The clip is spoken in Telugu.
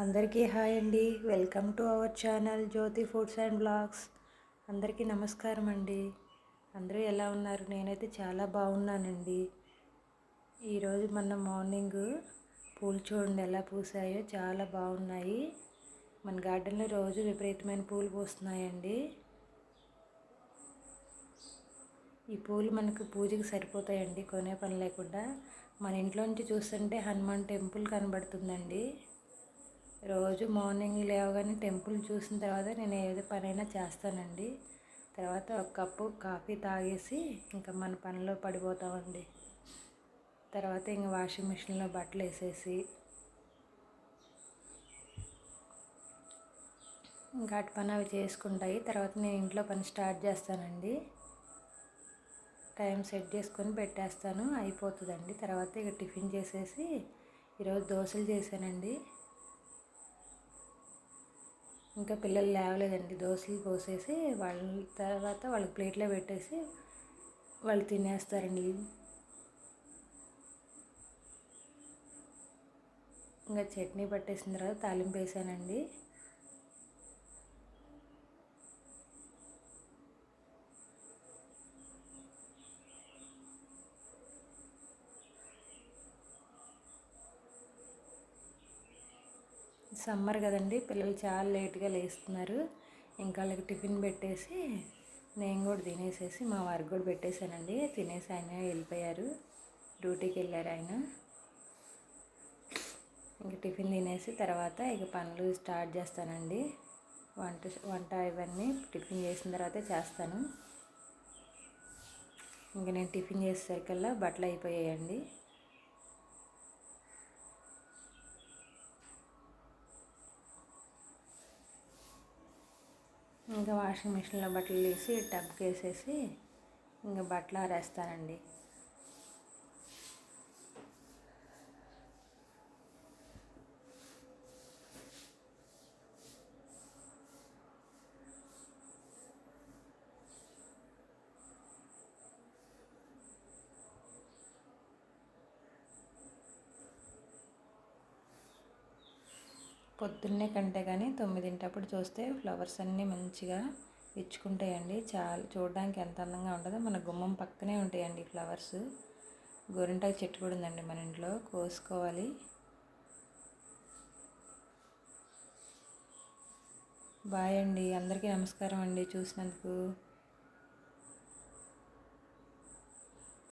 అందరికీ హాయ్ అండి. Welcome to our channel Jyothi foods and blogs. అందరికీ నమస్కారం అండి. అందరూ ఎలా ఉన్నారు? నేనైతే చాలా బాగున్నానండి. ఈరోజు మన మార్నింగ్ పూలు చూడండి ఎలా పూసాయో, చాలా బాగున్నాయి. మన గార్డెన్లో రోజు విపరీతమైన పూలు పూస్తున్నాయండి. ఈ పూలు మనకు పూజకి సరిపోతాయండి, కొనే పని లేకుండా. మన ఇంట్లో నుంచి చూస్తుంటే హనుమాన్ టెంపుల్ కనబడుతుందండి. రోజు మార్నింగ్ లేవగానే టెంపుల్ చూసిన తర్వాత నేను ఏదో పనైనా చేస్తానండి. తర్వాత ఒక కప్పు కాఫీ తాగేసి ఇంకా మన పనిలో పడిపోతామండి. తర్వాత ఇంక వాషింగ్ మిషన్లో బట్టలు వేసేసి ఇంకా అటు పని అవి చేసుకుంటాయి. తర్వాత నేను ఇంట్లో పని స్టార్ట్ చేస్తానండి. టైం సెట్ చేసుకొని పెట్టేస్తాను, అయిపోతుందండి. తర్వాత ఇక టిఫిన్ చేసేసి ఈరోజు దోశలు చేశానండి. ఇంకా పిల్లలు లేవలేదండి. దోశలు పోసేసి వాళ్ళ తర్వాత వాళ్ళకి ప్లేట్లో పెట్టేసి వాళ్ళు తినేస్తారండి. ఇంకా చట్నీ పట్టేసిన తర్వాత తాలింపు వేసానండి. సమ్మర్ కదండి, పిల్లలు చాలా లేట్గా లేస్తున్నారు. ఇంకా వాళ్ళకి టిఫిన్ పెట్టేసి నేను కూడా తినేసేసి మా వారికి కూడా పెట్టేశానండి. తినేసి ఆయన వెళ్ళిపోయారు, డ్యూటీకి వెళ్ళారు ఆయన. ఇంక టిఫిన్ తినేసి తర్వాత ఇక పనులు స్టార్ట్ చేస్తానండి. వంట ఇవన్నీ టిఫిన్ చేసిన తర్వాతే చేస్తాను. ఇంక నేను టిఫిన్ చేసేసరికల్లా బట్టలు అయిపోయాయండి. ఇంకా వాషింగ్ మిషన్లో బట్టలు వేసి టబ్కి వేసేసి ఇంకా బట్టలు ఆరేస్తానండి. పొద్దున్నే కంటే కానీ 9 చూస్తే ఫ్లవర్స్ అన్నీ మంచిగా విచ్చుకుంటాయండి. చాలా చూడడానికి ఎంత అందంగా ఉంటుందో. మన గుమ్మం పక్కనే ఉంటాయండి ఫ్లవర్స్. గోరింటాకు చెట్టు కూడా ఉందండి మన ఇంట్లో, కోసుకోవాలి. బాయ్ అండి. అందరికీ నమస్కారం అండి చూసినందుకు.